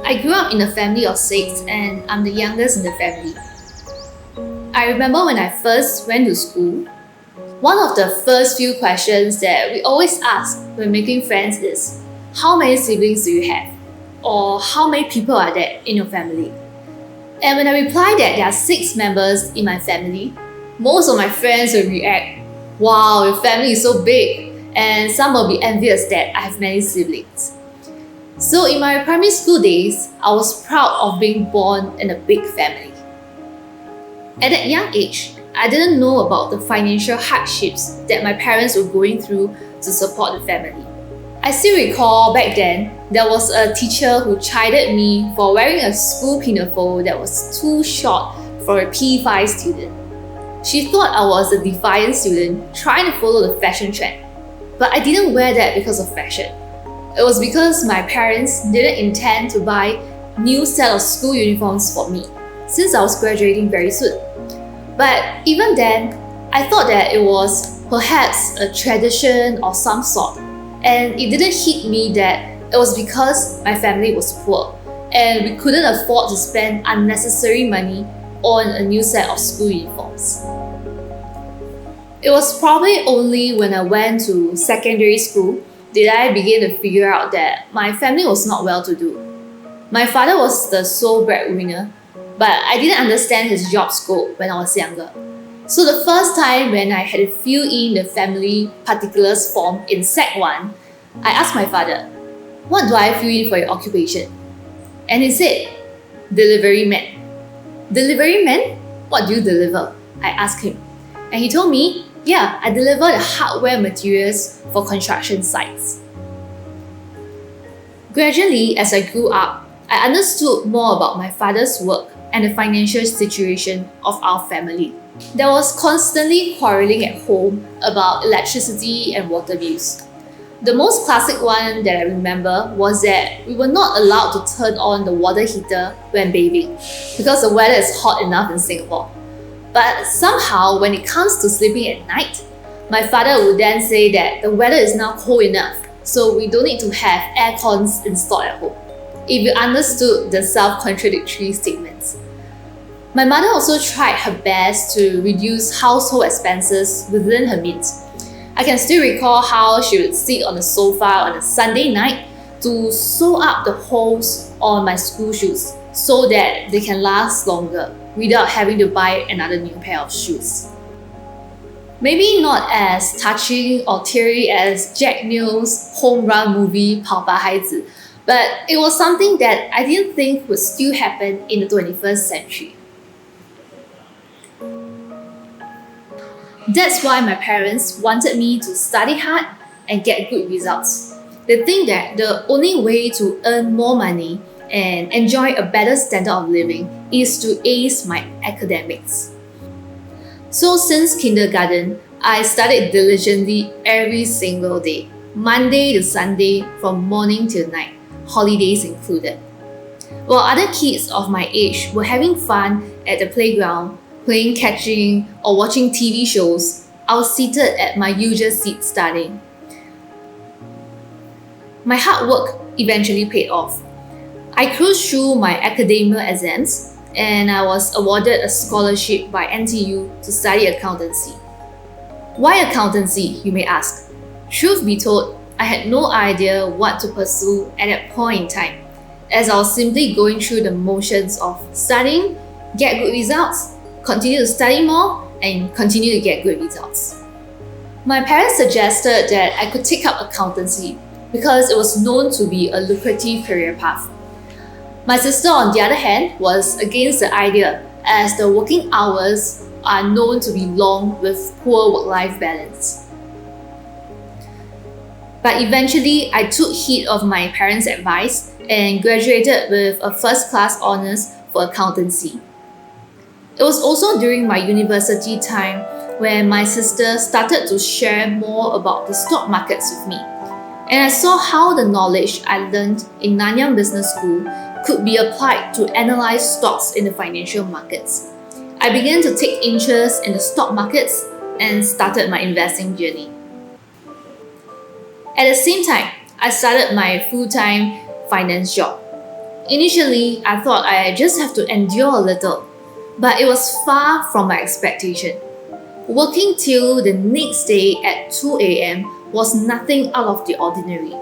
I grew up in a family of 6 and I'm the youngest in the family. I remember when I first went to school, one of the first few questions that we always ask when making friends is, how many siblings do you have? Or how many people are there in your family? And when I reply that there are 6 members in my family, most of my friends will react, wow, your family is so big, and some will be envious that I have many siblings. So in my primary school days, I was proud of being born in a big family. At that young age, I didn't know about the financial hardships that my parents were going through to support the family. I still recall back then, there was a teacher who chided me for wearing a school pinafore that was too short for a P5 student. She thought I was a defiant student trying to follow the fashion trend. But I didn't wear that because of fashion. It was because my parents didn't intend to buy new set of school uniforms for me, since I was graduating very soon. But even then, I thought that it was perhaps a tradition of some sort, and it didn't hit me that it was because my family was poor and we couldn't afford to spend unnecessary money on a new set of school uniforms. It was probably only when I went to secondary school did I begin to figure out that my family was not well-to-do. My father was the sole breadwinner, but I didn't understand his job scope when I was younger. So the first time when I had to fill in the family particulars form in Sec 1, I asked my father, what do I fill in for your occupation? And he said, delivery man. Delivery man? What do you deliver? I asked him. And he told me, yeah, I deliver the hardware materials for construction sites. Gradually, as I grew up, I understood more about my father's work and the financial situation of our family. There was constantly quarreling at home about electricity and water bills. The most classic one that I remember was that we were not allowed to turn on the water heater when bathing because the weather is hot enough in Singapore. But somehow, when it comes to sleeping at night, my father would then say that the weather is now cold enough, so we don't need to have air cons installed at home. If you understood the self-contradictory statements. My mother also tried her best to reduce household expenses within her means. I can still recall how she would sit on the sofa on a Sunday night to sew up the holes on my school shoes so that they can last longer without having to buy another new pair of shoes. Maybe not as touching or teary as Jack Neal's home run movie 跑吧孩子, but it was something that I didn't think would still happen in the 21st century. That's why my parents wanted me to study hard and get good results. They think that the only way to earn more money and enjoy a better standard of living is to ace my academics. So since kindergarten, I studied diligently every single day, Monday to Sunday from morning till night, holidays included. While other kids of my age were having fun at the playground, playing catching or watching TV shows, I was seated at my usual seat studying. My hard work eventually paid off. I cruised through my academia exams and I was awarded a scholarship by NTU to study accountancy. Why accountancy, you may ask? Truth be told, I had no idea what to pursue at that point in time, as I was simply going through the motions of studying, get good results, continue to study more, and continue to get good results. My parents suggested that I could take up accountancy because it was known to be a lucrative career path. My sister, on the other hand, was against the idea as the working hours are known to be long with poor work-life balance. But eventually, I took heed of my parents' advice and graduated with a first-class honours for accountancy. It was also during my university time when my sister started to share more about the stock markets with me. And I saw how the knowledge I learned in Nanyang Business School could be applied to analyze stocks in the financial markets. I began to take interest in the stock markets and started my investing journey. At the same time, I started my full-time finance job. Initially, I thought I just have to endure a little, but it was far from my expectation. Working till the next day at 2 a.m. was nothing out of the ordinary.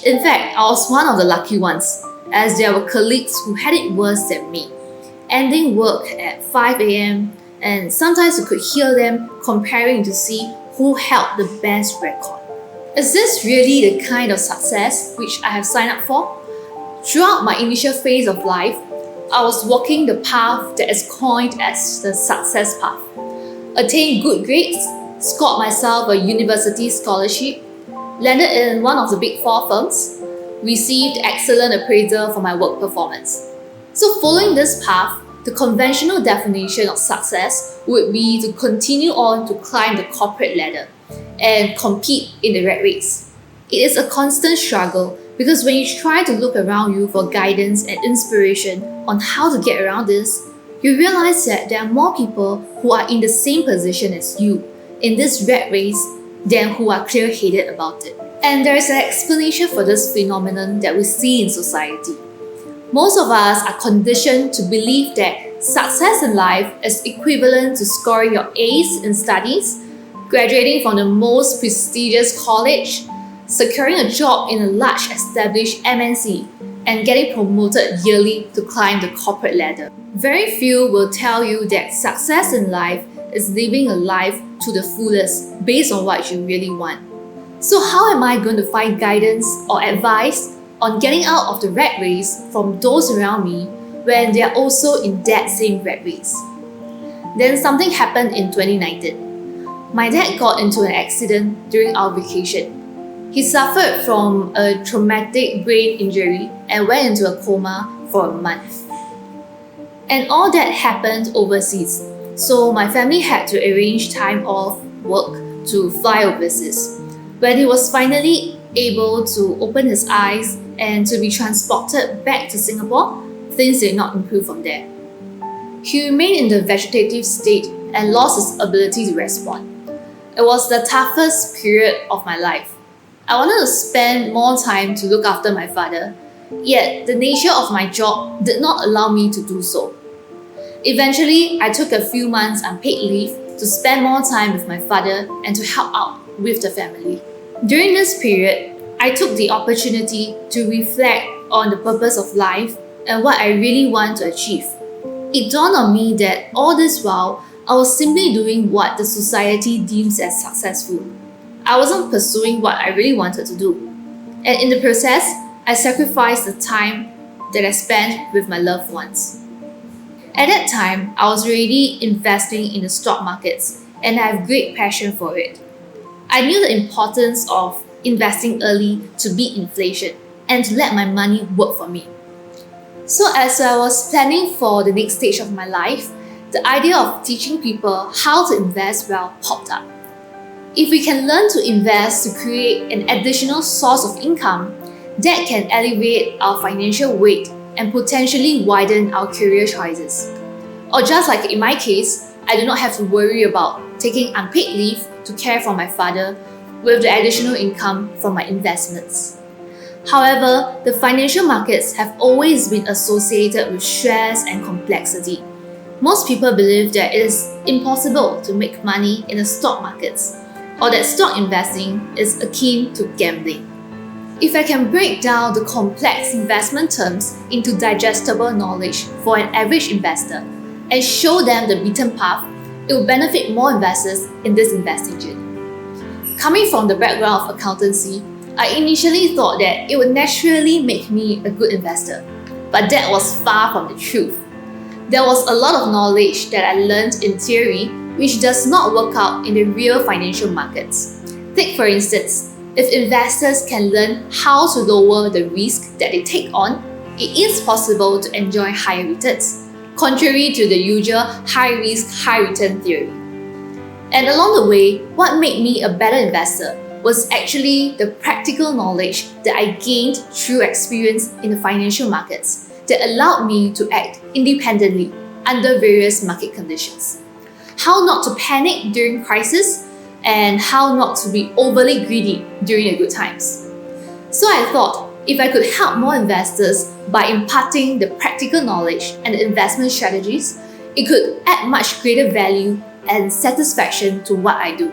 In fact, I was one of the lucky ones, as there were colleagues who had it worse than me, ending work at 5 a.m., and sometimes you could hear them comparing to see who held the best record. Is this really the kind of success which I have signed up for? Throughout my initial phase of life, I was walking the path that is coined as the success path. Attained good grades, scored myself a university scholarship, landed in one of the big four firms, received excellent appraisal for my work performance. So following this path, the conventional definition of success would be to continue on to climb the corporate ladder and compete in the rat race. It is a constant struggle because when you try to look around you for guidance and inspiration on how to get around this, you realize that there are more people who are in the same position as you in this rat race than who are clear-headed about it. And there is an explanation for this phenomenon that we see in society. Most of us are conditioned to believe that success in life is equivalent to scoring your A's in studies, graduating from the most prestigious college, securing a job in a large established MNC, and getting promoted yearly to climb the corporate ladder. Very few will tell you that success in life is living a life to the fullest based on what you really want. So how am I going to find guidance or advice on getting out of the rat race from those around me when they are also in that same rat race? Then something happened in 2019. My dad got into an accident during our vacation. He suffered from a traumatic brain injury and went into a coma for a month. And all that happened overseas, so my family had to arrange time off work to fly overseas. When he was finally able to open his eyes and to be transported back to Singapore, things did not improve from there. He remained in the vegetative state and lost his ability to respond. It was the toughest period of my life. I wanted to spend more time to look after my father, yet the nature of my job did not allow me to do so. Eventually, I took a few months unpaid leave to spend more time with my father and to help out with the family. During this period, I took the opportunity to reflect on the purpose of life and what I really want to achieve. It dawned on me that all this while, I was simply doing what the society deems as successful. I wasn't pursuing what I really wanted to do. And in the process, I sacrificed the time that I spent with my loved ones. At that time, I was already investing in the stock markets and I have great passion for it. I knew the importance of investing early to beat inflation and to let my money work for me. So as I was planning for the next stage of my life, the idea of teaching people how to invest well popped up. If we can learn to invest to create an additional source of income, that can elevate our financial weight and potentially widen our career choices. Or just like in my case, I do not have to worry about taking unpaid leave to care for my father with the additional income from my investments. However, the financial markets have always been associated with stress and complexity. Most people believe that it is impossible to make money in the stock markets, or that stock investing is akin to gambling. If I can break down the complex investment terms into digestible knowledge for an average investor and show them the beaten path, it will benefit more investors in this investing journey. Coming from the background of accountancy, I initially thought that it would naturally make me a good investor, but that was far from the truth. There was a lot of knowledge that I learned in theory which does not work out in the real financial markets. Take for instance, if investors can learn how to lower the risk that they take on, it is possible to enjoy higher returns, contrary to the usual high-risk, high-return theory. And along the way, what made me a better investor was actually the practical knowledge that I gained through experience in the financial markets that allowed me to act independently under various market conditions. How not to panic during crisis, and how not to be overly greedy during the good times. So I thought, If I could help more investors by imparting the practical knowledge and the investment strategies, it could add much greater value and satisfaction to what I do.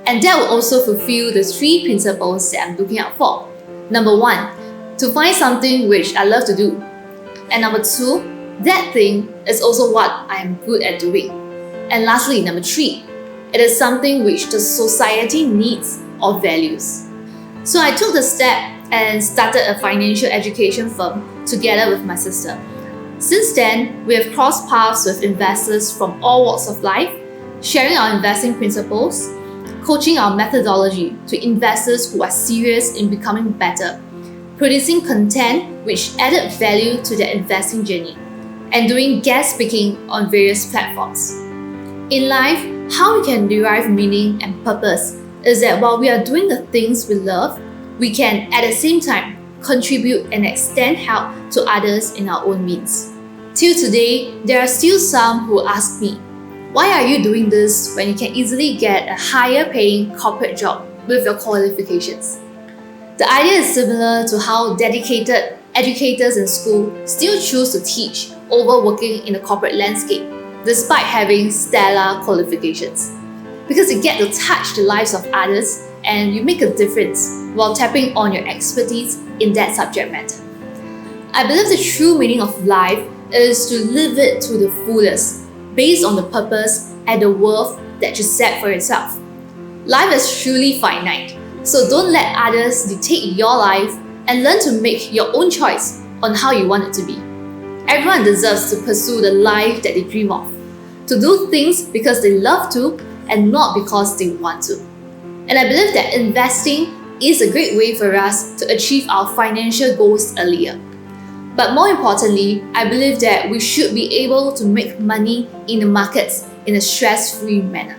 And that will also fulfill the 3 principles that I'm looking out for. Number 1, to find something which I love to do. And number 2, that thing is also what I am good at doing. And lastly, number 3, it is something which the society needs or values. So I took the step and started a financial education firm together with my sister. Since then, we have crossed paths with investors from all walks of life, sharing our investing principles, coaching our methodology to investors who are serious in becoming better, producing content which added value to their investing journey, and doing guest speaking on various platforms. In life, how we can derive meaning and purpose is that while we are doing the things we love, we can at the same time contribute and extend help to others in our own means. Till today, there are still some who ask me, why are you doing this when you can easily get a higher paying corporate job with your qualifications? The idea is similar to how dedicated educators in school still choose to teach over working in the corporate landscape, despite having stellar qualifications. Because you get to touch the lives of others and you make a difference while tapping on your expertise in that subject matter. I believe the true meaning of life is to live it to the fullest, based on the purpose and the worth that you set for yourself. Life is truly finite, so don't let others dictate your life and learn to make your own choice on how you want it to be. Everyone deserves to pursue the life that they dream of, to do things because they love to and not because they want to. And I believe that investing is a great way for us to achieve our financial goals earlier. But more importantly, I believe that we should be able to make money in the markets in a stress-free manner.